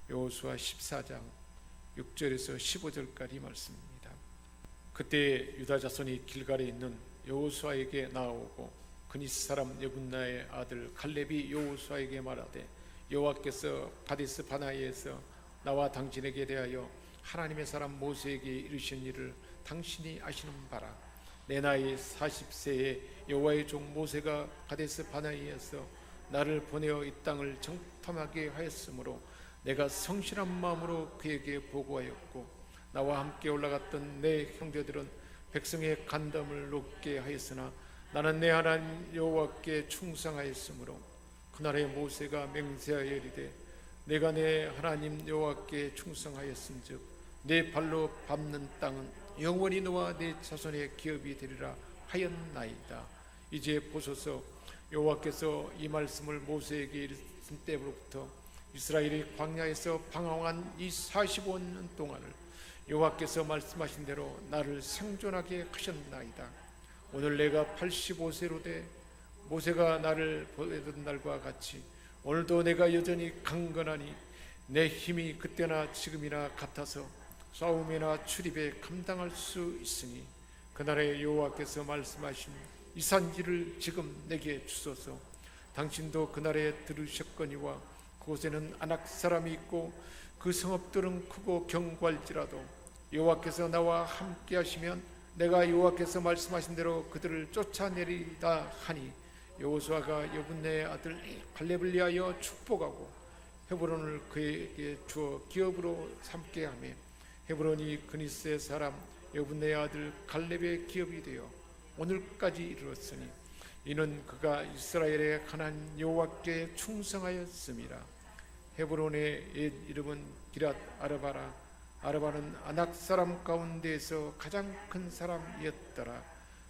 여호수아 14장 6절에서 15절까지 말씀입니다. 그때 유다 자손이 길갈에 있는 여호수아에게 나아오고 그니스 사람 여분나의 아들 갈렙이 여호수아에게 말하되 여호와께서 가데스 바네아에서 나와 당신에게 대하여 하나님의 사람 모세에게 이르신 일을 당신이 아시는 바라. 내 나이 40세에 여호와의 종 모세가 가데스 바네아에서 나를 보내어 이 땅을 정탐하게 하였으므로 내가 성실한 마음으로 그에게 보고하였고 나와 함께 올라갔던 내 형제들은 백성의 간담을 높게 하였으나 나는 내 하나님 여호와께 충성하였으므로 그날에 모세가 맹세하여 이르되 내가 내 하나님 여호와께 충성하였은즉 내 발로 밟는 땅은 영원히 너와 내 자손의 기업이 되리라 하였나이다. 이제 보소서, 여호와께서 이 말씀을 모세에게 이르신 때부터 이스라엘이 광야에서 방황한 이 45년 동안을 여호와께서 말씀하신 대로 나를 생존하게 하셨나이다. 오늘 내가 85세로 돼 모세가 나를 보내던 날과 같이 오늘도 내가 여전히 강건하니 내 힘이 그때나 지금이나 같아서 싸움이나 출입에 감당할 수 있으니 그날에 여호와께서 말씀하신 이 산지를 지금 내게 주소서. 당신도 그날에 들으셨거니와 그곳에는 아낙 사람이 있고 그 성읍들은 크고 견고할지라도 여호와께서 나와 함께 하시면 내가 여호와께서 말씀하신 대로 그들을 쫓아내리다 하니 여호수아가 여분네의 아들 갈렙을 위하여 축복하고 헤브론을 그에게 주어 기업으로 삼게 하며 헤브론이 그니스의 사람 여분네의 아들 갈렙의 기업이 되어 오늘까지 이르렀으니 이는 그가 이스라엘의 하나님 여호와께 충성하였음이라. 헤브론의 옛 이름은 기랏 아르바라. 아르바는 아낙 사람 가운데에서 가장 큰 사람이었더라.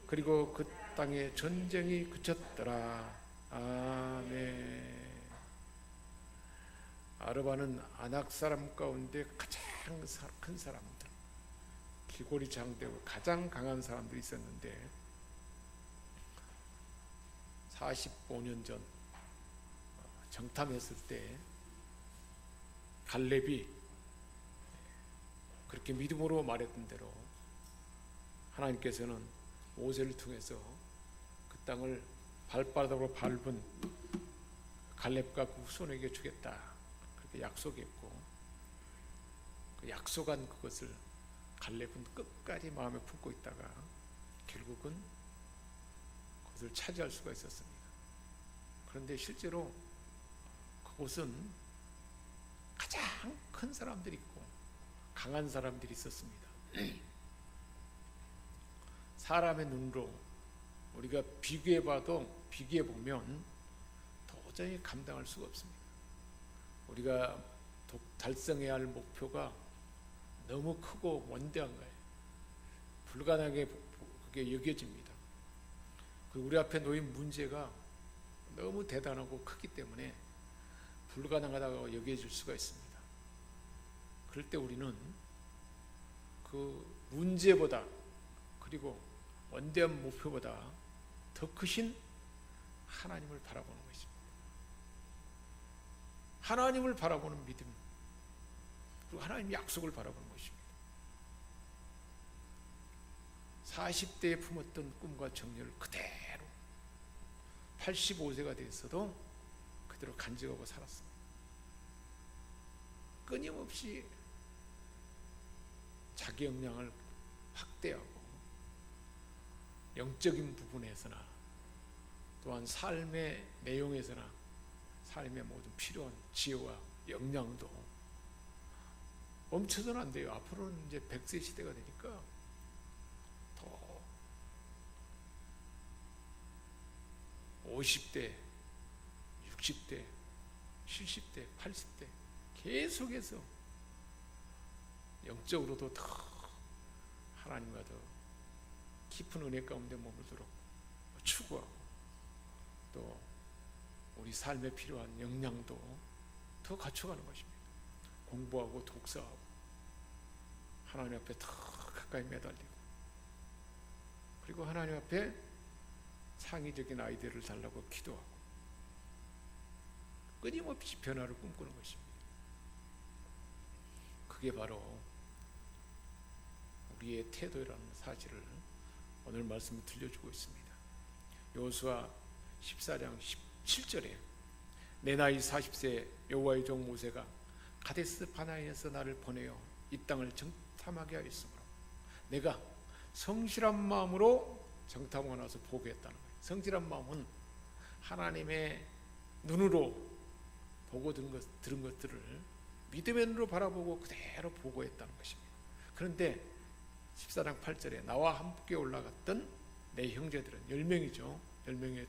그리고 그 땅에 전쟁이 그쳤더라. 아멘. 아르바는 아낙 사람 가운데 가장 큰 사람들, 기골이 장되고 가장 강한 사람들이 있었는데 45년 전 정탐했을 때 갈렙이 그렇게 믿음으로 말했던 대로 하나님께서는 모세를 통해서 그 땅을 발바닥으로 밟은 갈렙과 그 후손에게 주겠다 그렇게 약속했고 그 약속한 그것을 갈렙은 끝까지 마음에 품고 있다가 결국은 그것을 차지할 수가 있었습니다. 그런데 실제로 그곳은 가장 큰 사람들이 있고 강한 사람들이 있었습니다. 사람의 눈으로 우리가 비교해보면 도저히 감당할 수가 없습니다. 우리가 달성해야 할 목표가 너무 크고 원대한 거예요. 불가능하게 그게 여겨집니다. 그리고 우리 앞에 놓인 문제가 너무 대단하고 크기 때문에 불가능하다고 여겨질 수가 있습니다. 그럴 때 우리는 그 문제보다 그리고 원대한 목표보다 더 크신 하나님을 바라보는 것입니다. 하나님을 바라보는 믿음, 그리고 하나님의 약속을 바라보는 것입니다. 40대에 품었던 꿈과 정열을 그대로 85세가 됐어도 그대로 간직하고 살았습니다. 끊임없이 자기 역량을 확대하고 영적인 부분에서나 또한 삶의 내용에서나 삶의 모든 필요한 지혜와 역량도 멈춰서는 안 돼요. 앞으로는 이제 100세 시대가 되니까 더 50대, 60대, 70대, 80대 계속해서 영적으로도 더 하나님과 더 깊은 은혜 가운데 머물도록 추구하고 또 우리 삶에 필요한 역량도 더 갖춰가는 것입니다. 공부하고 독서하고 하나님 앞에 더 가까이 매달리고 그리고 하나님 앞에 창의적인 아이디어를 달라고 기도하고 끊임없이 변화를 꿈꾸는 것입니다. 그게 바로 우리의 태도라는 사실을 오늘 말씀을 들려주고 있습니다. 여호수아 14장 17절에 내 나이 40세 여호와의 종 모세가 가데스 바네아에서 나를 보내어 이 땅을 정탐하게 하였으므로 내가 성실한 마음으로 정탐하고 나서 보고했다는 거예요. 성실한 마음은 하나님의 눈으로 보고 들은 것들을 믿음의 눈으로 바라보고 그대로 보고했다는 것입니다. 그런데 14장 8절에 나와 함께 올라갔던 내 형제들은 10명이죠. 10명의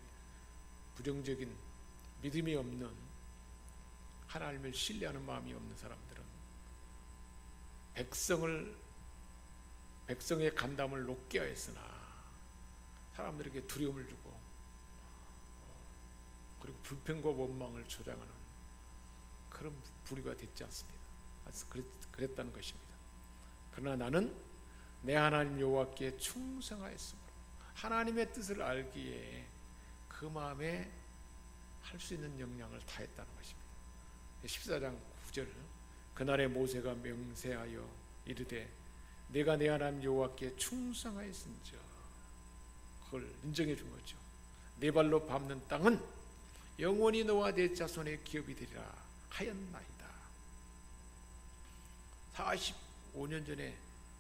부정적인 믿음이 없는, 하나님을 신뢰하는 마음이 없는 사람들은 백성의 간담을 높게 하였으나 사람들에게 두려움을 주고 그리고 불평과 원망을 조장하는 그런 부류가 됐지 않습니다. 그랬다는 것입니다. 그러나 나는 내 하나님 여호와께 충성하였으므로 하나님의 뜻을 알기에 그 마음에 할 수 있는 역량을 다했다는 것입니다. 14장 9절 그날에 모세가 명세하여 이르되 내가 내 하나님 여호와께 충성하였은즉, 그걸 인정해 준 거죠. 내 발로 밟는 땅은 영원히 너와 내 자손의 기업이 되리라 하였나이다. 45년 전에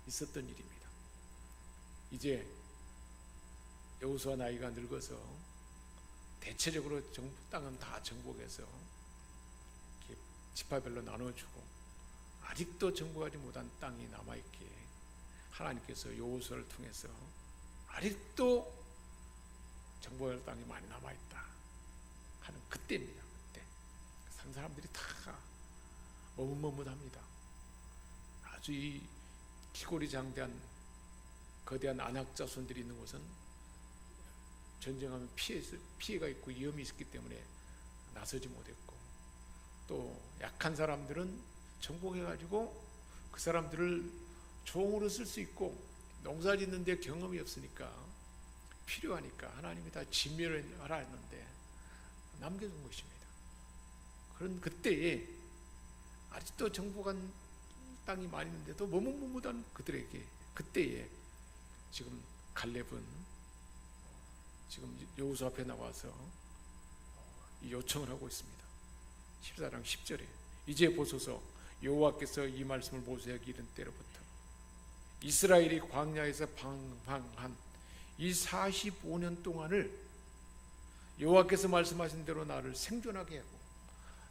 있었던 일입니다. 이제 여호수아 나이가 늙어서 대체적으로 땅은 다 정복해서 지파별로 나눠주고 아직도 정복하지 못한 땅이 남아있기에 하나님께서 여호수아를 통해서 아직도 정복할 땅이 많이 남아있다 하는 그때입니다. 그때 산 사람들이 다 머뭇머뭇합니다. 아주 이 기골이장대한 거대한 안악자손들이 있는 곳은 전쟁하면 피해가 있고 위험이 있기 때문에 나서지 못했고, 또 약한 사람들은 정복해가지고 그 사람들을 종으로 쓸 수 있고 농사 짓는데 경험이 없으니까 필요하니까 하나님이 다 진멸을 하라 했는데 남겨둔 것입니다. 그런 그때에 아직도 정복한 땅이 많이 있는데도 머뭇머뭇한 그들에게 그때에 지금 갈렙은 지금 여호수아 앞에 나와서 요청을 하고 있습니다. 14장 10절에 이제 보소서 여호와께서 이 말씀을 모세에게 이른 때로부터 이스라엘이 광야에서 방황한 이 45년 동안을 여호와께서 말씀하신 대로 나를 생존하게 하고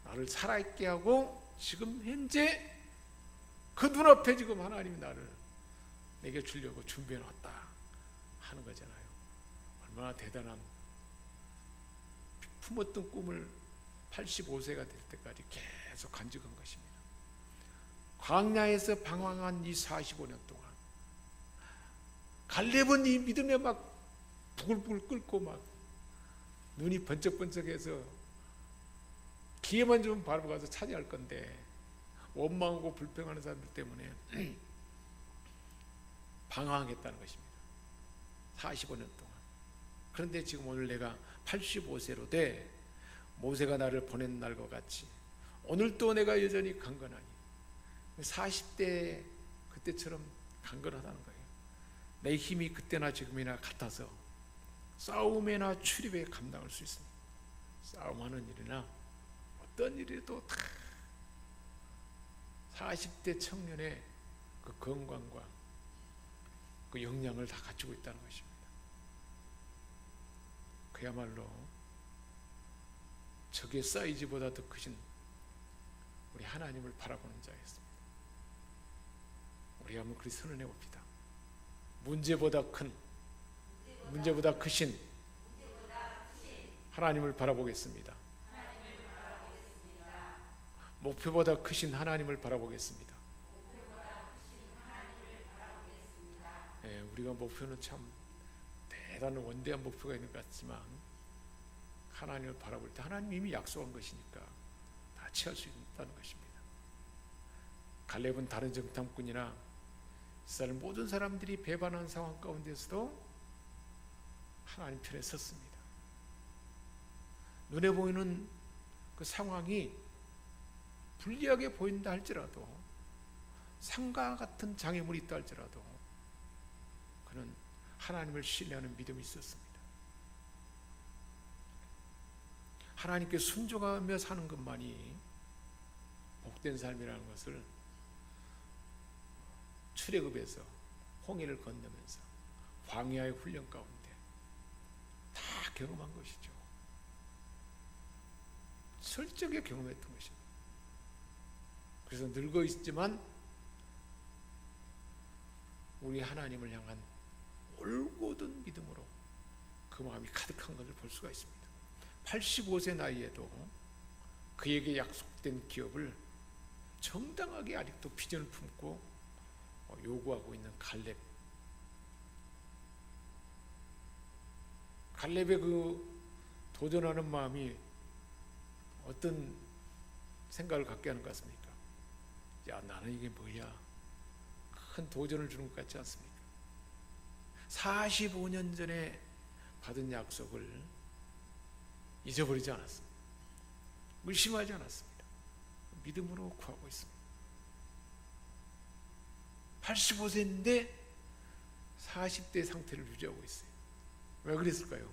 나를 살아있게 하고 지금 현재 그 눈앞에 지금 하나님이 나를 내게 주려고 준비해 놨다 하는 거잖아요. 얼마나 대단한, 품었던 꿈을 85세가 될 때까지 계속 간직한 것입니다. 광야에서 방황한 이 45년 동안 갈렙은 이 믿음에 막 부글부글 끓고 막 눈이 번쩍번쩍해서 기회만 좀 바로 가서 차지할 건데 원망하고 불평하는 사람들 때문에 방황했다는 것입니다. 45년 동안. 그런데 지금 오늘 내가 85세로 돼 모세가 나를 보낸 날과 같이 오늘도 내가 여전히 강건하니 40대 그때처럼 강건하다는 거예요. 내 힘이 그때나 지금이나 같아서 싸움이나 출입에 감당할 수 있습니다. 싸움하는 일이나 어떤 일에도 다 40대 청년의 그 건강과 그 역량을 다 갖추고 있다는 것입니다. 그야말로 적의 사이즈보다 더 크신 우리 하나님을 바라보는 자였습니다. 우리 한번 그리 선언해 봅시다. 문제보다 크신 하나님을 바라보겠습니다. 목표보다 크신 하나님을 바라보겠습니다. 네, 우리가 목표는 참 대단한 원대한 목표가 있는 것 같지만 하나님을 바라볼 때 하나님 이미 약속한 것이니까 다 취할 수 있다는 것입니다. 갈렙은 다른 정탐꾼이나 이스라엘 모든 사람들이 배반한 상황 가운데서도 하나님 편에 섰습니다. 눈에 보이는 그 상황이 불리하게 보인다 할지라도 산과 같은 장애물이 있다 할지라도 그는 하나님을 신뢰하는 믿음이 있었습니다. 하나님께 순종하며 사는 것만이 복된 삶이라는 것을 출애굽에서 홍해를 건너면서 광야의 훈련 가운데 다 경험한 것이죠. 철저하게 경험했던 것입니다. 그래서 늙어 있지만 우리 하나님을 향한 올곧은 믿음으로 그 마음이 가득한 것을 볼 수가 있습니다. 85세 나이에도 그에게 약속된 기업을 정당하게 아직도 비전을 품고 요구하고 있는 갈렙의 그 도전하는 마음이 어떤 생각을 갖게 하는 것 같습니까? 야, 나는 이게 뭐야? 큰 도전을 주는 것 같지 않습니까? 45년 전에 받은 약속을 잊어버리지 않았습니다. 의심하지 않았습니다. 믿음으로 구하고 있습니다. 85세인데 40대 상태를 유지하고 있어요. 왜 그랬을까요?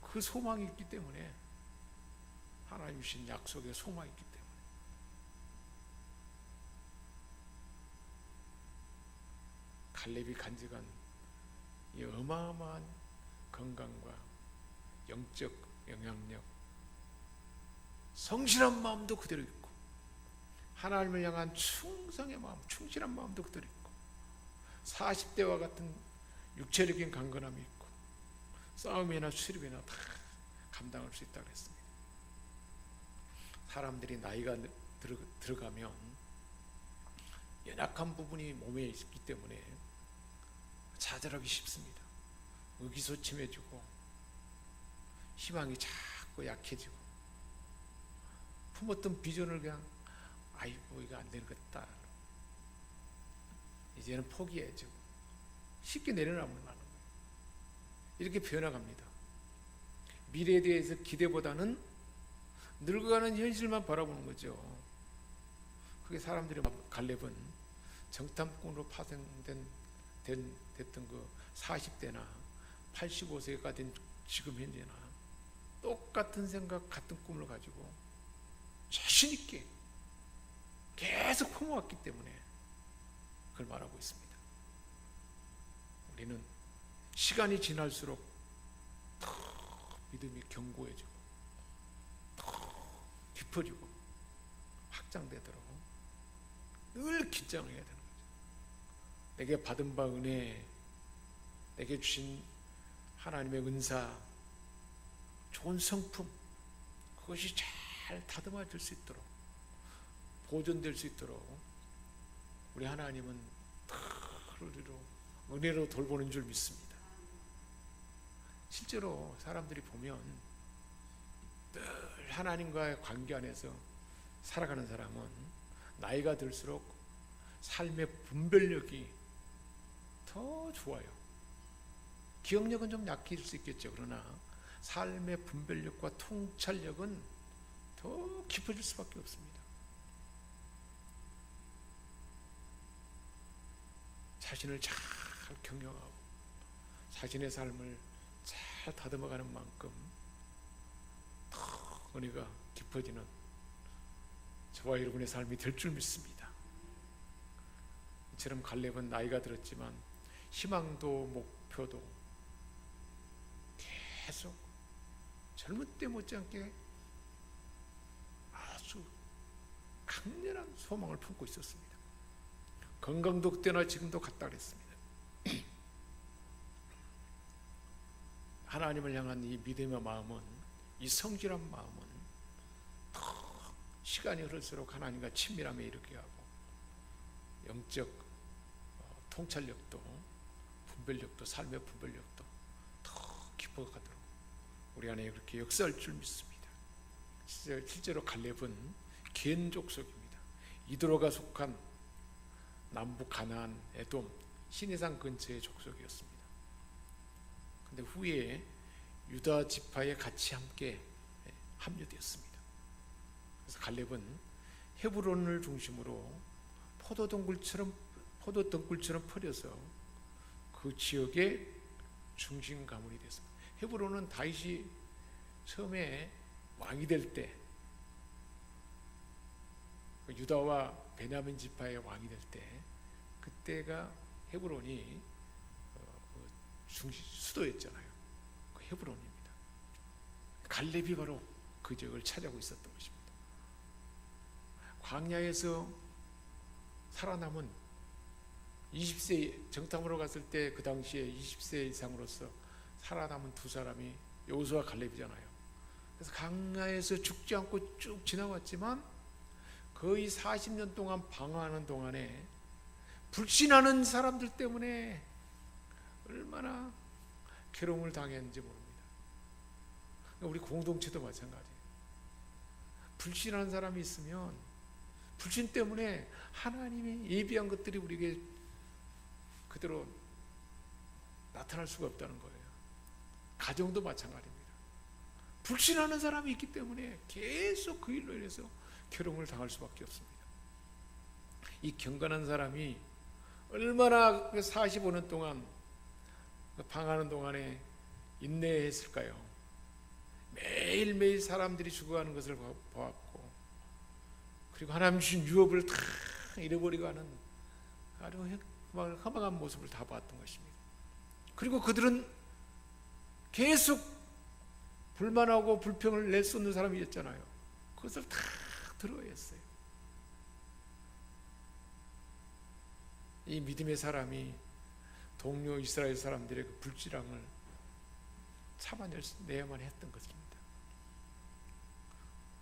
그 소망이 있기 때문에, 하나님 주신 약속에 소망이 있기 때문에. 갈렙이 간직한 이 어마어마한 건강과 영적 영향력, 성실한 마음도 그대로 있고, 하나님을 향한 충성의 마음, 충실한 마음도 그대로 있고, 40대와 같은 육체적인 강건함이 있고, 싸움이나 수렵이나 다 감당할 수 있다고 했습니다. 사람들이 나이가 들어가면 연약한 부분이 몸에 있기 때문에 좌절하기 쉽습니다. 의기소침해지고 희망이 자꾸 약해지고, 품었던 비전을 그냥 아이고 이거 안 되는 것다, 이제는 포기해야죠. 쉽게 내려놓으면 하는 거예요. 이렇게 변화갑니다. 미래에 대해서 기대보다는 늙어가는 현실만 바라보는 거죠. 그게 사람들이, 갈렙은 정탐꾼으로 파생됐던 그 40대나 85세가 된 지금 현재나 똑같은 생각, 같은 꿈을 가지고 자신 있게 계속 품어왔기 때문에 그걸 말하고 있습니다. 우리는 시간이 지날수록 더 믿음이 견고해지고 더 깊어지고 확장되도록 늘 긴장을 해야 되는 거죠. 내게 받은 바 은혜, 내게 주신 하나님의 은사, 좋은 성품, 그것이 잘 다듬어질 수 있도록, 보존될 수 있도록 우리 하나님은 우리로 은혜로 돌보는 줄 믿습니다. 실제로 사람들이 보면 늘 하나님과의 관계 안에서 살아가는 사람은 나이가 들수록 삶의 분별력이 더 좋아요. 기억력은 좀 약해질 수 있겠죠. 그러나 삶의 분별력과 통찰력은 더 깊어질 수밖에 없습니다. 자신을 잘 경영하고 자신의 삶을 잘 다듬어가는 만큼 더 은혜가 깊어지는 저와 여러분의 삶이 될 줄 믿습니다. 이처럼 갈렙은 나이가 들었지만 희망도 목표도 계속 젊은 때 못지않게 아주 강렬한 소망을 품고 있었습니다. 건강도 그때나 지금도 같다 그랬습니다. 하나님을 향한 이 믿음의 마음은, 이 성실한 마음은 더 시간이 흐를수록 하나님과 친밀함에 이르게 하고, 영적 통찰력도, 분별력도, 삶의 분별력도 더 깊어가도록 우리 안에 그렇게 역사할 줄 믿습니다. 실제로 갈렙은 겐 족속입니다. 이드로가 속한 남북 가나안, 에돔, 시내산 근처의 족속이었습니다. 근데 후에 유다 지파에 같이 함께 합류되었습니다. 그래서 갈렙은 헤브론을 중심으로 포도덩굴처럼 퍼려서 그 지역의 중심 가문이 됐습니다. 헤브론은 다윗이 처음에 왕이 될 때, 유다와 베냐민 지파의 왕이 될 때, 그때가 헤브론이 수도였잖아요. 그 헤브론입니다. 갈렙이 바로 그 지역을 차지하고 있었던 것입니다. 광야에서 살아남은 20세 정탐으로 갔을 때 그 당시에 20세 이상으로서 살아남은 두 사람이 여호수아와 갈렙이잖아요. 그래서 광야에서 죽지 않고 쭉 지나왔지만 거의 40년 동안 방황하는 동안에 불신하는 사람들 때문에 얼마나 괴로움을 당했는지 모릅니다. 우리 공동체도 마찬가지예요. 불신하는 사람이 있으면 불신 때문에 하나님이 예비한 것들이 우리에게 그대로 나타날 수가 없다는 거예요. 가정도 마찬가지입니다. 불신하는 사람이 있기 때문에 계속 그 일로 인해서 괴로움을 당할 수밖에 없습니다. 이 경건한 사람이 얼마나 45년 동안 방황하는 동안에 인내했을까요? 매일매일 사람들이 죽어가는 것을 보았고, 그리고 하나님 주신 유업을 다 잃어버리고 하는 아주 허망한 모습을 다 봤던 것입니다. 그리고 그들은 계속 불만하고 불평을 내쏟는 사람이었잖아요. 그것을 다 들어야 했어요. 이 믿음의 사람이 동료 이스라엘 사람들의 그 불질함을 참아내야만 했던 것입니다.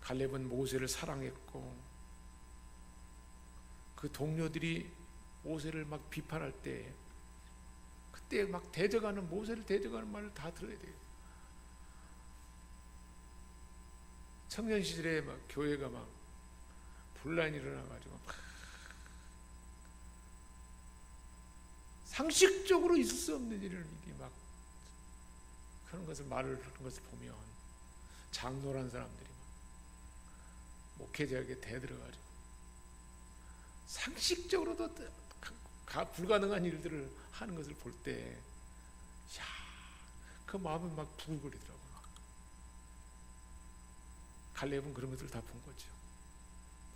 갈렙은 모세를 사랑했고, 그 동료들이 모세를 막 비판할 때 그때 막 모세를 대적하는 말을 다 들어야 돼요. 청년 시절에 막 교회가 막 분란이 일어나가지고 막 상식적으로 있을 수 없는 일이 막 그런 것을 보면 장로란 사람들이 막 목회자에게 대들어가지고 상식적으로도 불가능한 일들을 하는 것을 볼 때, 그 마음은 막 부글거리더라고요. 갈렙은 그런 것들을 다 본 거죠.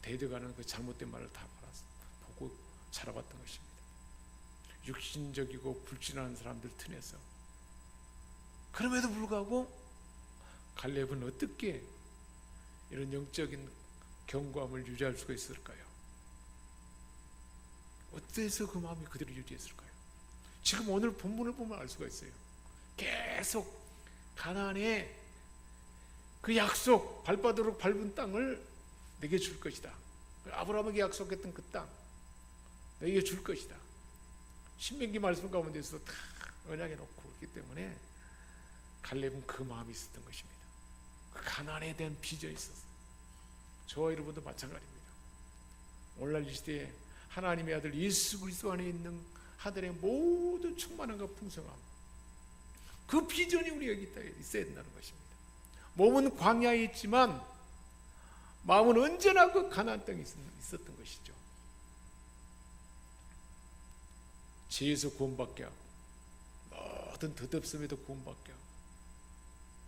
대적하는 그 잘못된 말을 다 보고 자라봤던 것입니다. 육신적이고 불신하는 사람들 틈에서. 그럼에도 불구하고 갈렙은 어떻게 이런 영적인 견고함을 유지할 수가 있을까요? 어때서 그 마음이 그대로 유지했을까요? 지금 오늘 본문을 보면 알 수가 있어요. 계속 가나안의 그 약속, 발바닥으로 밟은 땅을 내게 줄 것이다. 아브라함에게 약속했던 그 땅 내게 줄 것이다. 신명기 말씀 가운데서 다 언약해 놓고 있기 때문에 갈렙은 그 마음이 있었던 것입니다. 그 가나안에 대한 비전이 있었어요. 저와 여러분도 마찬가지입니다. 오늘날 이 시대에 하나님의 아들 예수 그리스도 안에 있는 하늘의 모든 충만함과 풍성함, 그 비전이 우리에게 있어야 된다는 것입니다. 몸은 광야에 있지만 마음은 언제나 그 가나안 땅에 있었던 것이죠. 죄에서 구원받게 하고 모든 덧없음에도 구원받게 하고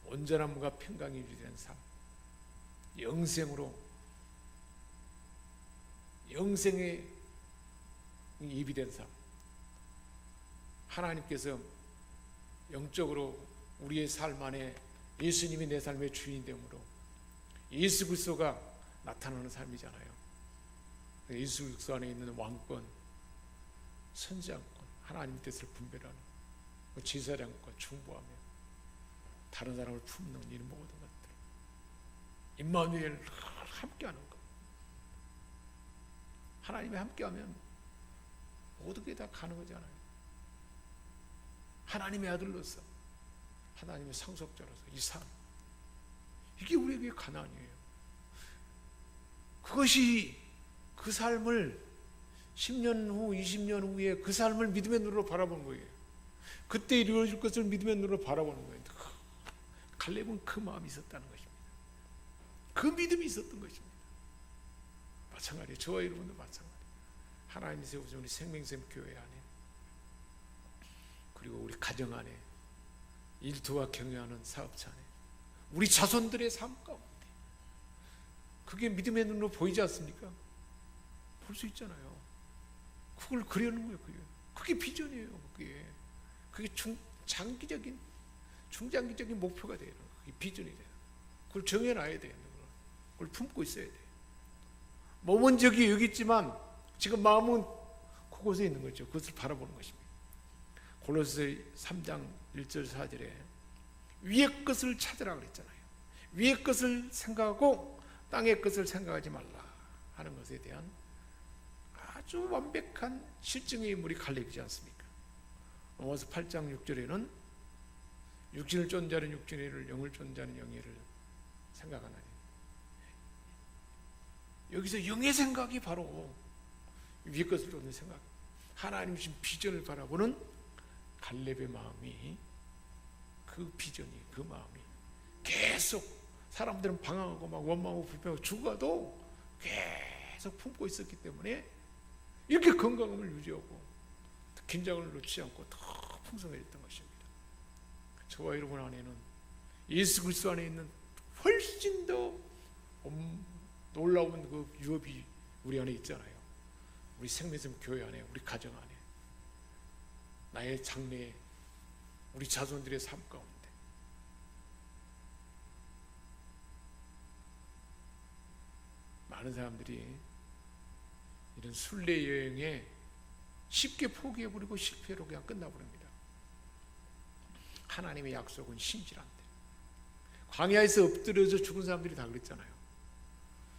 온전함과 평강이 유지된 삶, 영생에 예비된 삶, 하나님께서 영적으로 우리의 삶 안에 예수님이 내 삶의 주인이 되므로 예수 그리스도가 나타나는 삶이잖아요. 예수 그리스도 안에 있는 왕권, 선지왕권, 하나님 뜻을 분별하는 제사장과 중보하며 다른 사람을 품는 이 모든 것들, 임마누엘 함께하는 것. 하나님이 함께하면 모든 게 다 가능하잖아요. 하나님의 아들로서, 하나님의 상속자로서 이 삶, 이게 우리에게 가난이에요. 그것이 그 삶을 10년 후, 20년 후에 그 삶을 믿음의 눈으로 바라보는 거예요. 그때 이루어질 것을 믿음의 눈으로 바라보는 거예요. 갈렙은 그 마음이 있었다는 것입니다. 그 믿음이 있었던 것입니다. 마찬가지예요. 저와 여러분도 마찬가지예요. 하나님이 세우신 우리 생명샘 교회 안에, 그리고 우리 가정 안에, 일터와 경영하는 사업자 안에, 우리 자손들의 삶 가운데, 그게 믿음의 눈으로 보이지 않습니까? 볼 수 있잖아요. 그걸 그려는 거예요. 그게 비전이에요. 그게 중장기적인 목표가 돼요. 그게 비전이 돼요. 그걸 정해놔야 돼요. 그걸 품고 있어야 돼요. 몸은 저기 여기 있지만 지금 마음은 그곳에 있는 거죠. 그것을 바라보는 것입니다. 골로새 3장 1절 4절에 위의 것을 찾으라 그랬잖아요. 위의 것을 생각하고 땅의 것을 생각하지 말라 하는 것에 대한 아주 완벽한 실증의 인물이 갈렙이지 않습니까? 로마서 8장 6절에는 육신을 쫓는 자는 육신의 일을, 영을 쫓는 자는 영의 일을 생각하나니, 여기서 영의 생각이 바로 위의 것을 쫓는 생각, 하나님 주신 비전을 바라보는 갈렙의 마음이, 그 비전이, 그 마음이 계속, 사람들은 방황하고 막 원망하고 불평하고 죽어도 계속 품고 있었기 때문에 이렇게 건강함을 유지하고 긴장을 놓지 않고 더 풍성해졌던 것입니다. 저와 여러분 안에는, 예수 그리스도 안에 있는 훨씬 더 놀라운 그 유업이 우리 안에 있잖아요. 우리 생명샘 교회 안에, 우리 가정 안에, 나의 장래에, 우리 자손들의 삶 가운데. 많은 사람들이 이런 순례 여행에 쉽게 포기해버리고 실패로 그냥 끝나버립니다. 하나님의 약속은 신실한데, 광야에서 엎드려져 죽은 사람들이 다 그랬잖아요.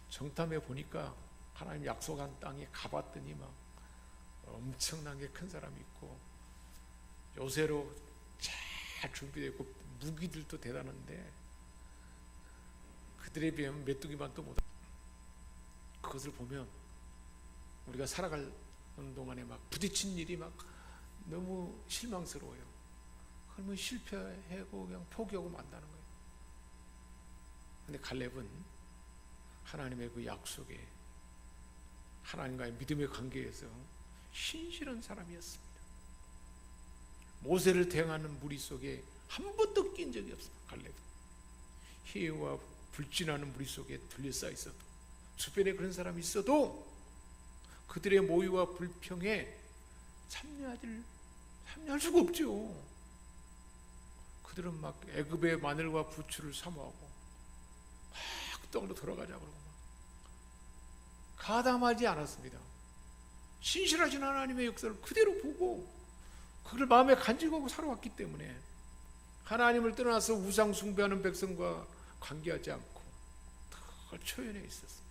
정탐해 보니까 하나님 약속한 땅에 가봤더니 막 엄청나게 큰 사람이 있고, 요새로 잘 준비되고 무기들도 대단한데 그들에 비하면 메뚜기만도 못하고, 그것을 보면 우리가 살아가는 동안에 막 부딪힌 일이 막 너무 실망스러워요. 그러면 실패하고 그냥 포기하고 만다는 거예요. 근데 갈렙은 하나님의 그 약속에, 하나님과의 믿음의 관계에서 신실한 사람이었습니다. 모세를 대항하는 무리 속에 한 번도 낀 적이 없습니다. 갈렙은 희와 불진하는 무리 속에 둘러싸여 있어도, 주변에 그런 사람이 있어도 그들의 모의와 불평에 참여할 수가 없죠. 그들은 막 애굽의 마늘과 부추를 사모하고 막 땅으로 돌아가자 그러고 막 가담하지 않았습니다. 신실하신 하나님의 역사를 그대로 보고 그걸 마음에 간직하고 살아왔기 때문에 하나님을 떠나서 우상 숭배하는 백성과 관계하지 않고 다 초연해 있었습니다.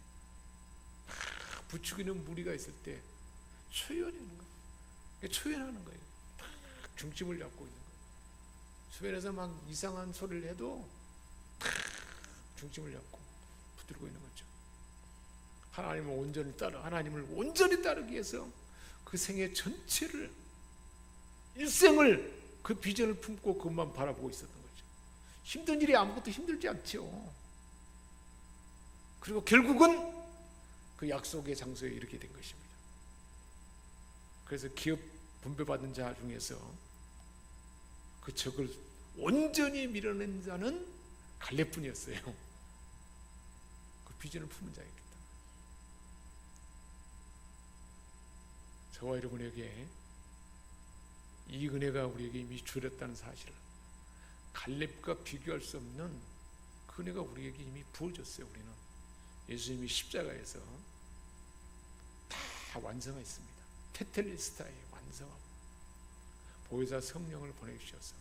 부추기는 무리가 있을 때 초연하는 거예요. 초연하는 거예요. 중심을 잡고 있는 거예요. 주변에서 막 이상한 소리를 해도 중심을 잡고 붙들고 있는 거죠. 하나님을 온전히 따르기 위해서 그 생애 전체를, 일생을 그 비전을 품고 그것만 바라보고 있었던 거죠. 힘든 일이 아무것도 힘들지 않죠. 그리고 결국은 그 약속의 장소에 이르게 된 것입니다. 그래서 기업 분배받은 자 중에서 그 적을 온전히 밀어낸 자는 갈렙뿐이었어요. 그 비전을 품은 자였기 때문에. 저와 여러분에게 이 은혜가 우리에게 이미 주어졌다는 사실을, 갈렙과 비교할 수 없는 그 은혜가 우리에게 이미 부어졌어요. 우리는 예수님이 십자가에서 다 완성했습니다. 테텔레스타에 완성하고 보혜사 성령을 보내주셔서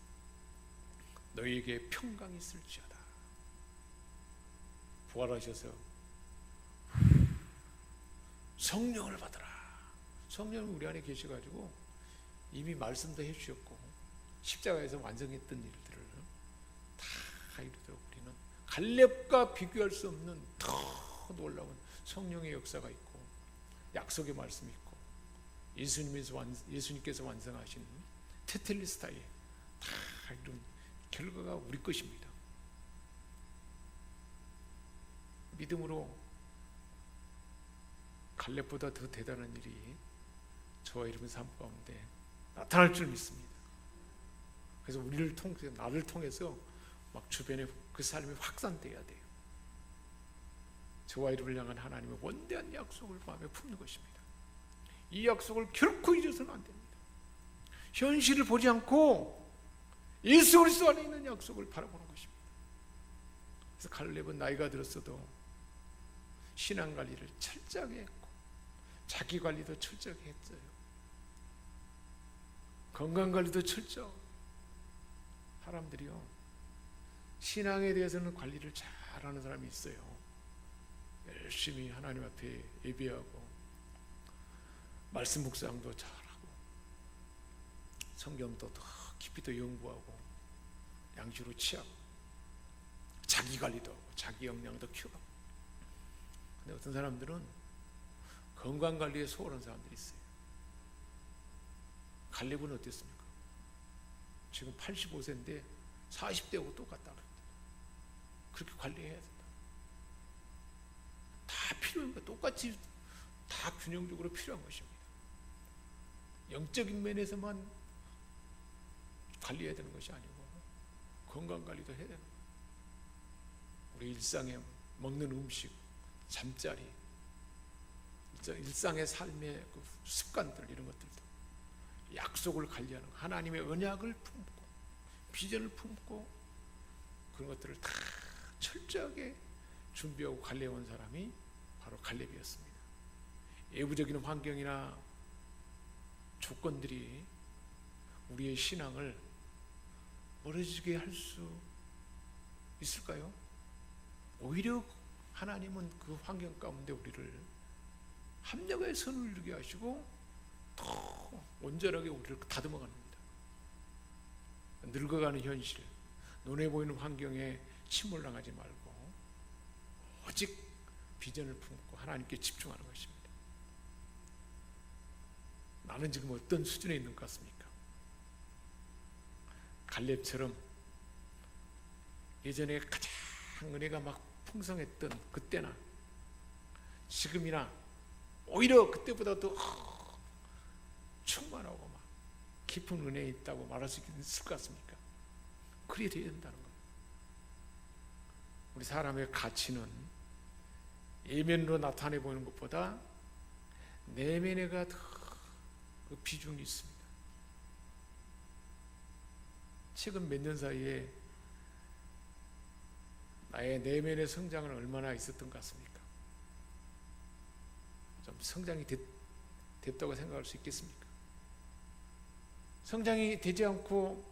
너희에게 평강이 있을지어다. 부활하셔서 성령을 받으라. 성령이 우리 안에 계셔가지고 이미 말씀도 해주셨고 십자가에서 완성했던 일들을 다 이루도록 우리는 갈렙과 비교할 수 없는 더 놀라운 성령의 역사가 있고 약속의 말씀이 있고 예수님께서 완성하신 테텔레스타에 다 이룬 결과가 우리 것입니다. 믿음으로 갈렙보다 더 대단한 일이 저와 여러분 삶 가운데 나타날 줄 믿습니다. 그래서 우리를 통해서, 나를 통해서 막 주변에 그 삶이 확산돼야 돼요. 저와 여러분을 향한 하나님의 원대한 약속을 마음에 품는 것입니다. 이 약속을 결코 잊어서는 안 됩니다. 현실을 보지 않고 예수 그리스도 안에 있는 약속을 바라보는 것입니다. 그래서 갈렙은 나이가 들었어도 신앙 관리를 철저하게 했고 자기 관리도 철저하게 했어요. 건강 관리도 철저하고. 사람들이요, 신앙에 대해서는 관리를 잘하는 사람이 있어요. 열심히 하나님 앞에 예배하고 말씀 묵상도 잘하고 성경도 더 깊이 더 연구하고 양주로 취하고 자기 관리도 하고 자기 역량도 키우고. 근데 어떤 사람들은 건강 관리에 소홀한 사람들이 있어요. 갈렙은 어땠습니까? 지금 85세인데 40대하고 똑같다. 그렇게 관리해야 된다. 다 필요한 거, 똑같이 다 균형적으로 필요한 것입니다. 영적인 면에서만 관리해야 되는 것이 아니고 건강 관리도 해야 되는 거예요. 우리 일상에 먹는 음식, 잠자리, 일상의 삶의 그 습관들, 이런 것들도 약속을 관리하는, 하나님의 언약을 품고 비전을 품고 그런 것들을 다 철저하게 준비하고 관리해온 사람이 바로 갈렙이었습니다. 외부적인 환경이나 조건들이 우리의 신앙을 멀어지게 할 수 있을까요? 오히려 하나님은 그 환경 가운데 우리를 합력의 선을 이루게 하시고 더 온전하게 우리를 다듬어 갑니다. 늙어가는 현실, 눈에 보이는 환경에 침몰당하지 말고 오직 비전을 품고 하나님께 집중하는 것입니다. 나는 지금 어떤 수준에 있는 것 같습니까? 갈렙처럼 예전에 가장 은혜가 막 풍성했던 그때나 지금이나 오히려 그때보다 더 충만하고 막 깊은 은혜에 있다고 말할 수 있을 것 같습니까? 그래야 된다는 거예요. 우리 사람의 가치는 외면으로 나타내 보이는 것보다 내면에가 더 그 비중이 있습니다. 최근 몇 년 사이에 나의 내면의 성장은 얼마나 있었던 것 같습니까? 좀 성장이 됐다고 생각할 수 있겠습니까? 성장이 되지 않고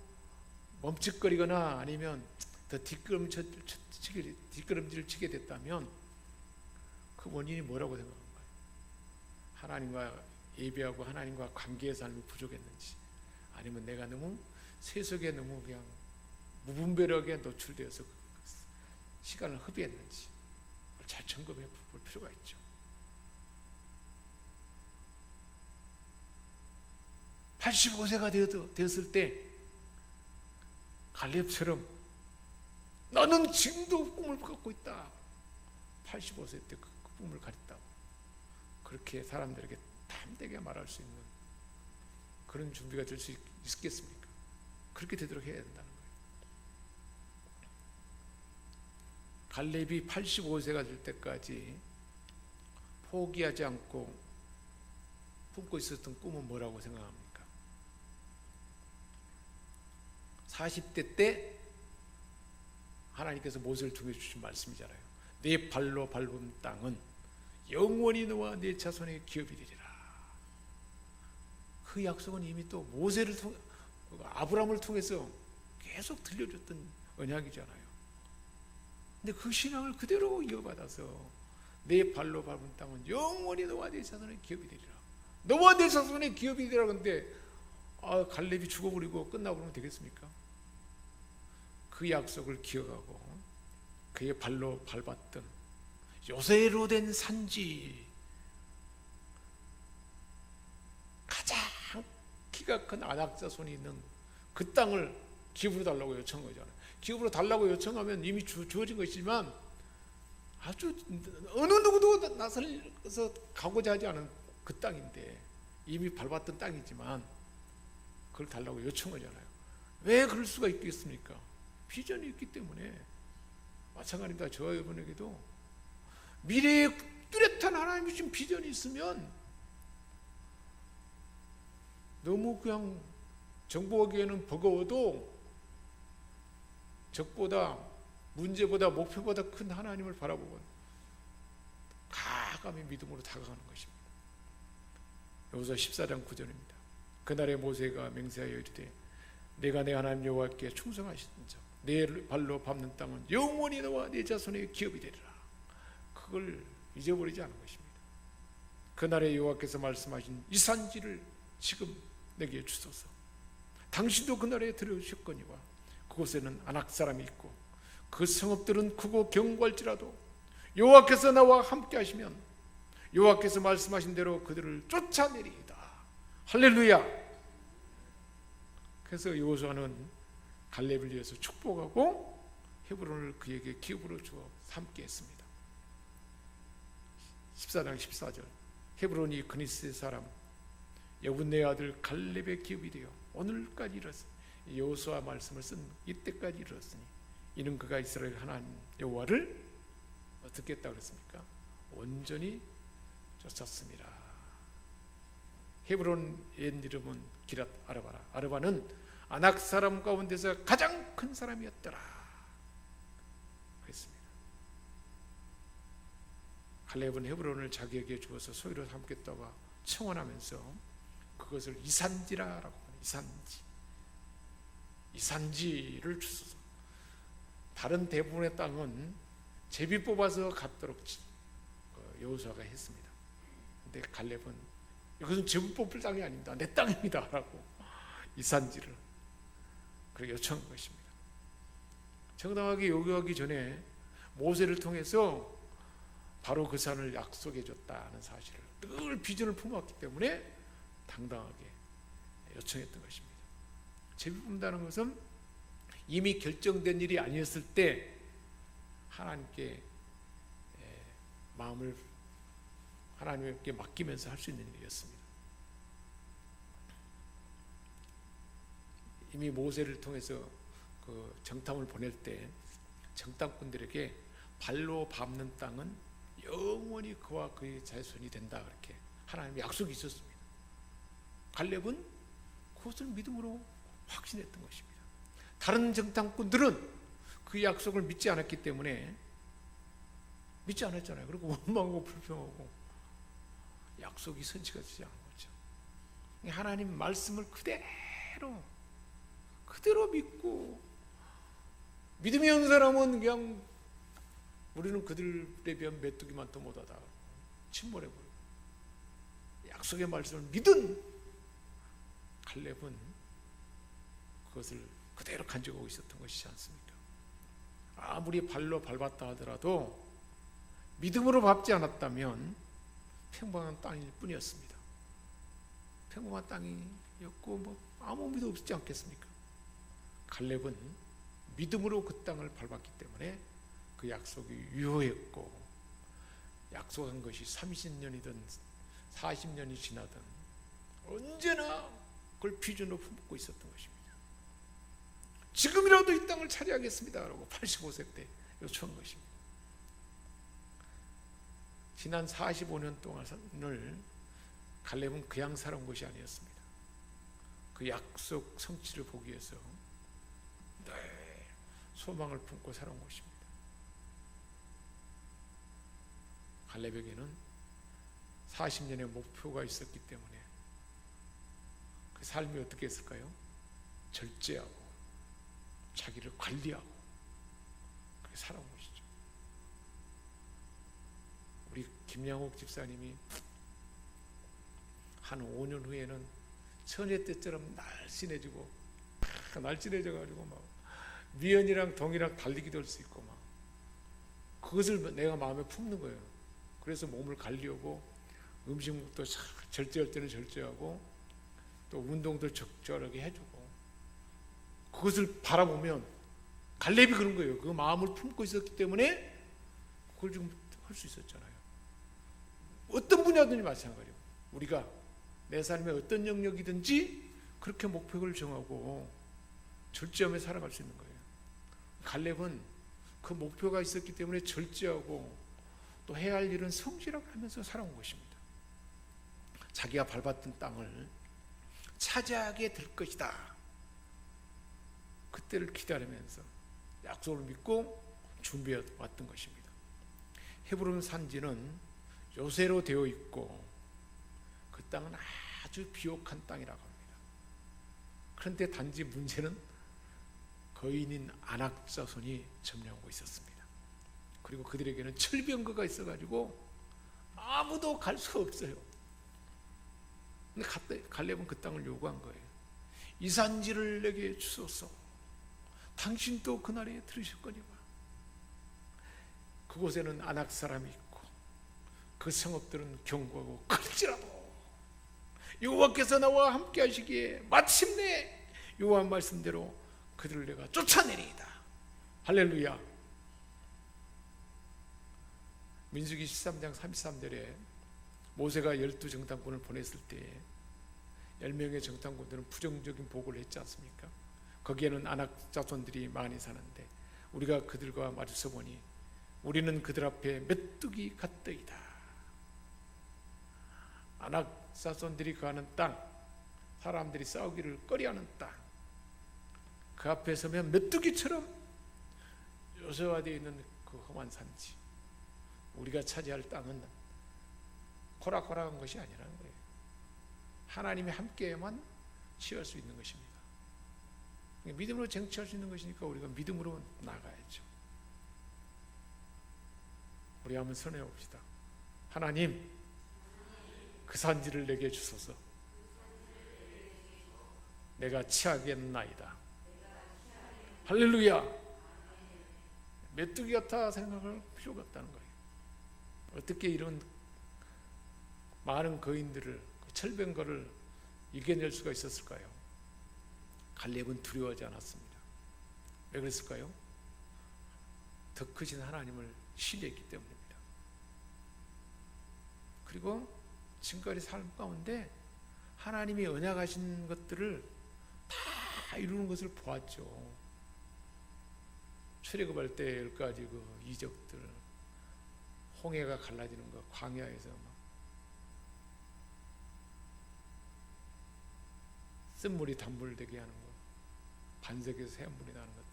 멈칫거리거나 아니면 더 뒷걸음질을 치게 됐다면 그 원인이 뭐라고 생각한가요? 하나님과 예배하고 하나님과 관계의 삶이 부족했는지, 아니면 내가 너무 세속에 너무 그냥 무분별하게 노출되어서 시간을 허비했는지 잘 점검해 볼 필요가 있죠. (85세가) 되었을 때 갈렙처럼 나는 지금도 꿈을 갖고 있다. 85세 때 그 꿈을 가졌다고 그렇게 사람들에게 담대하게 말할 수 있는 그런 준비가 될 수 있겠습니까? 그렇게 되도록 해야 된다는 거예요. 갈렙이 85세가 될 때까지 포기하지 않고 품고 있었던 꿈은 뭐라고 생각합니까? 40대 때 하나님께서 모세를 통해 주신 말씀이잖아요. 내 발로 밟은 땅은 영원히 너와 내 자손의 기업이 되리라. 그 약속은 이미 또 모세를 통해, 아브라함을 통해서 계속 들려줬던 언약이잖아요. 근데 그 신앙을 그대로 이어받아서 내 발로 밟은 땅은 영원히 너와 내 자손의 기업이 되리라. 너와 내 자손의 기업이 되리라. 근데 갈렙이 죽어버리고 끝나버리면 되겠습니까? 그 약속을 기억하고 그의 발로 밟았던 요새로 된 산지, 가장 키가 큰 안악자손이 있는 그 땅을 기업으로 달라고 요청한 거잖아요. 기업으로 달라고 요청하면 이미 주어진 것이지만 아주 어느 누구도 나서서 가고자 하지 않은 그 땅인데 이미 밟았던 땅이지만 그걸 달라고 요청하잖아요. 왜 그럴 수가 있겠습니까? 비전이 있기 때문에. 마찬가지입니다. 저와 여러분에게도 미래에 뚜렷한 하나님이 주신 비전이 있으면 너무 그냥 정보하기에는 버거워도 적보다, 문제보다, 목표보다 큰 하나님을 바라보고 가감히 믿음으로 다가가는 것입니다. 여호수아 14장 9절입니다. 그날에 모세가 맹세하여 이르되 내가 내 하나님 여호와께 충성하신 자 내 발로 밟는 땅은 영원히 너와 네 자손의 기업이 되리라. 그걸 잊어버리지 않은 것입니다. 그날에 여호와께서 말씀하신 이 산지를 지금 내게 주소서. 당신도 그날에 들으셨거니와 그곳에는 아낙 사람이 있고 그 성읍들은 크고 견고할지라도 여호와께서 나와 함께 하시면 여호와께서 말씀하신 대로 그들을 쫓아내리이다. 할렐루야. 그래서 여호수아는 갈렙을 위해서 축복하고 헤브론을 그에게 기업으로 주어 삼게 했습니다. 14장 14절 헤브론이 그니스의 사람 여분네 아들 갈렙의 기업이 되어 오늘까지 이르렀으니 여호수아 말씀을 쓴 이때까지 이르렀으니 이는 그가 이스라엘 하나님 여호와를 어떻게 했다고 그랬습니까? 온전히 쫓았습니다. 헤브론 옛 이름은 기랏 아르바라. 아르바는 아낙 사람 가운데서 가장 큰 사람이었더라 그랬습니다. 갈렙은 헤브론을 자기에게 주어서 소유로 삼겠다고 청원하면서 그것을 이산지라라고 합니다. 이산지를 주소서. 다른 대부분의 땅은 제비 뽑아서 갖도록 여호수아가 했습니다. 근데 갈렙은 이것은 제비 뽑을 땅이 아닙니다. 내 땅입니다 라고 이산지를 그렇게 요청한 것입니다. 정당하게 요구하기 전에 모세를 통해서 바로 그 산을 약속해 줬다는 사실을 늘 비전을 품었기 때문에 당당하게 요청했던 것입니다. 제비 뽑는다는 것은 이미 결정된 일이 아니었을 때 하나님께 마음을 하나님께 맡기면서 할 수 있는 일이었습니다. 이미 모세를 통해서 그 정탐을 보낼 때 정탐꾼들에게 발로 밟는 땅은 영원히 그와 그의 자손이 된다 그렇게 하나님의 약속이 있었습니다. 갈렙은 그것을 믿음으로 확신했던 것입니다. 다른 정탐꾼들은 그 약속을 믿지 않았기 때문에 믿지 않았잖아요. 그리고 원망하고 불평하고 약속이 선지가 되지 않은 거죠. 하나님 말씀을 그대로 믿고 믿음이 없는 사람은 그냥 우리는 그들에 비하면 메뚜기만 더 못하다 침몰해버리고 약속의 말씀을 믿은 갈렙은 그것을 그대로 간직하고 있었던 것이지 않습니까? 아무리 발로 밟았다 하더라도 믿음으로 밟지 않았다면 평범한 땅일 뿐이었습니다. 평범한 땅이었고 뭐 아무 의미도 없지 않겠습니까? 갈렙은 믿음으로 그 땅을 밟았기 때문에 그 약속이 유효했고 약속한 것이 30년이든 40년이 지나든 언제나 그걸 비전으로 품고 있었던 것입니다. 지금이라도 이 땅을 차지하겠습니다 라고 85세 때 요청한 것입니다. 지난 45년 동안을 갈렙은 그냥 살아온 것이 아니었습니다. 그 약속 성취를 보기 위해서 소망을 품고 살아온 것입니다. 갈렙에게는 40년의 목표가 있었기 때문에 그 삶이 어떻게 했을까요? 절제하고 자기를 관리하고 그렇게 살아온 것이죠. 우리 김양옥 집사님이 한 5년 후에는 천의 때처럼 날씬해져가지고 막 미연이랑 동이랑 달리기도 할 수 있고 막 그것을 내가 마음에 품는 거예요. 그래서 몸을 관리하고 음식도 절제할 때는 절제하고 또 운동도 적절하게 해주고 그것을 바라보면 갈렙이 그런 거예요. 그 마음을 품고 있었기 때문에 그걸 지금 할 수 있었잖아요. 어떤 분야든지 마찬가지예요. 우리가 내 삶에 어떤 영역이든지 그렇게 목표를 정하고 절제하며 살아갈 수 있는 거예요. 갈렙은 그 목표가 있었기 때문에 절제하고 또 해야 할 일은 성실하게 하면서 살아온 것입니다. 자기가 밟았던 땅을 차지하게 될 것이다. 그때를 기다리면서 약속을 믿고 준비해 왔던 것입니다. 헤브론 산지는 요새로 되어 있고 그 땅은 아주 비옥한 땅이라고 합니다. 그런데 단지 문제는 거인인 아낙 자손이 점령하고 있었습니다. 그리고 그들에게는 철병거가 있어가지고 아무도 갈 수가 없어요. 근데 갈렙은 그 땅을 요구한 거예요. 이 산지를 내게 주소서. 당신도 그날에 들으셨거니와. 그곳에는 아낙 사람이 있고 그 성읍들은 견고하고 클지라도 여호와께서 나와 함께 하시기에 마침내 여호와 말씀대로 그들을 내가 쫓아내리이다. 할렐루야. 민수기 13장 33절에 모세가 12정탐꾼을 보냈을 때 10명의 정탐꾼들은 부정적인 보고를 했지 않습니까? 거기에는 아낙 자손들이 많이 사는데 우리가 그들과 마주서 보니 우리는 그들 앞에 메뚜기 같더이다. 아낙 자손들이 거하는 땅, 사람들이 싸우기를 꺼려하는 땅, 그 앞에 서면 메뚜기처럼 요새화되어 있는 그 험한 산지, 우리가 차지할 땅은 호락호락한 것이 아니라는 거예요. 하나님이 함께만 취할 수 있는 것입니다. 믿음으로 쟁취할 수 있는 것이니까 우리가 믿음으로 나가야죠. 우리 한번 선회해 봅시다. 하나님, 그 산지를 내게 주소서. 내가 취하겠나이다. 할렐루야. 메뚜기 같아 생각할 필요가 없다는 거예요. 어떻게 이런 많은 거인들을, 철병거를 이겨낼 수가 있었을까요? 갈렙은 두려워하지 않았습니다. 왜 그랬을까요? 더 크신 하나님을 신뢰했기 때문입니다. 그리고 지금까지 삶 가운데 하나님이 언약하신 것들을 다 이루는 것을 보았죠. 출애굽할 때 10가지 그 이적들, 홍해가 갈라지는 것, 광야에서 막 쓴물이 단물되게 하는 것, 반석에서 새물이 나는 것들,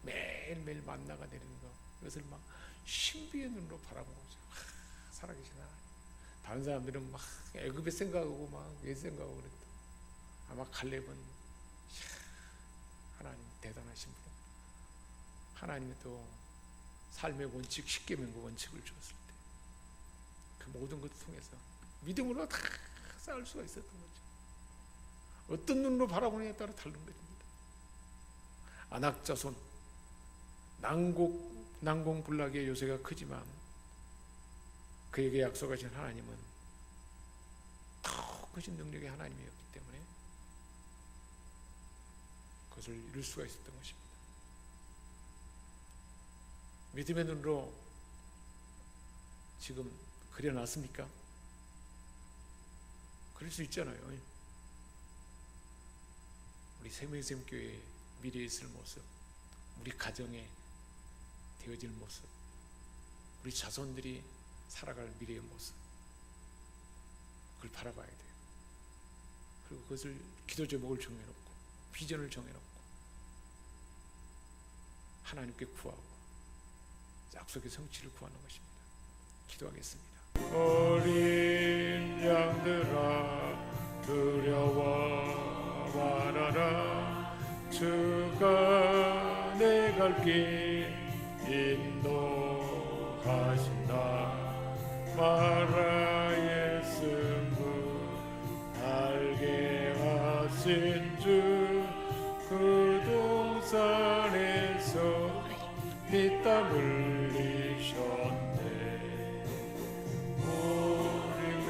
매일매일 만나가 내리는 것, 그것을 막 신비의 눈으로 바라보고 살아계신 하나님. 다른 사람들은 막 애굽의 생각하고 막 옛 생각하고 그랬다. 아마 갈렙은 하나님 대단하신 분. 하나님이 또 삶의 원칙, 십계명의 원칙을 주었을 때 그 모든 것을 통해서 믿음으로 다 쌓을 수가 있었던 거죠. 어떤 눈으로 바라보느냐에 따라 다른 것입니다. 아낙 자손, 난공불락의 요새가 크지만 그에게 약속하신 하나님은 더 크신 능력의 하나님이었기 때문에 그것을 이룰 수가 있었던 것입니다. 믿음의 눈으로 지금 그려놨습니까? 그럴 수 있잖아요. 우리 세명샘교회의 미래에 있을 모습, 우리 가정에 되어질 모습, 우리 자손들이 살아갈 미래의 모습, 그걸 바라봐야 돼요. 그리고 그것을 기도 제목을 정해놓고 비전을 정해놓고 하나님께 구하고 약속의 성취를 구하는 것입니다. 기도하겠습니다. 어린 양들아 두려워 말아라. 주가 내 갈 길 인도하신다. 마라의 승부 알게 하신 주 그 동산에서 네 땀 흘리셨네. 우리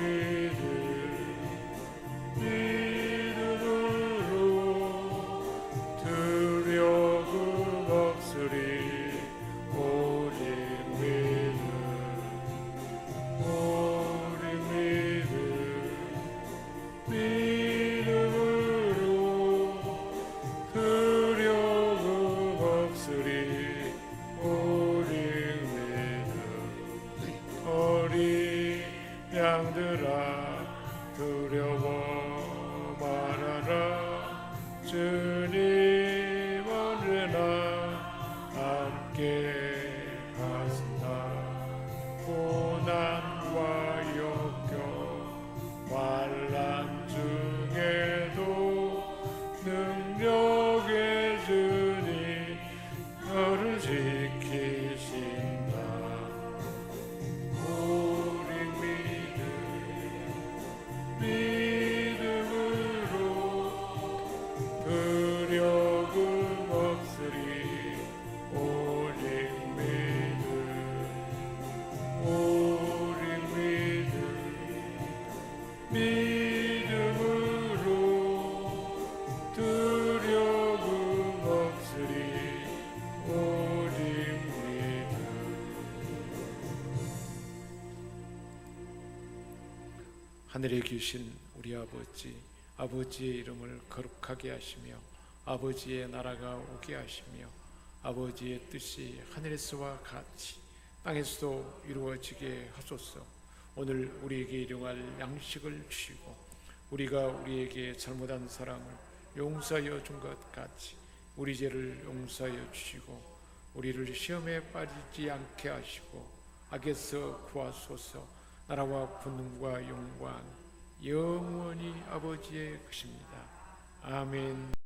믿음으로 두려움 없으리. 오직 믿음 하늘에 계신 우리 아버지, 아버지의 이름을 거룩하게 하시며 아버지의 나라가 오게 하시며 아버지의 뜻이 하늘에서와 같이 땅에서도 이루어지게 하소서. 오늘 우리에게 일용할 양식을 주시고 우리가 우리에게 잘못한 사람을 용서하여 준 것 같이 우리 죄를 용서하여 주시고 우리를 시험에 빠지지 않게 하시고 악에서 구하소서. 나라와 권능과 영광 영원히 아버지의 것입니다. 아멘.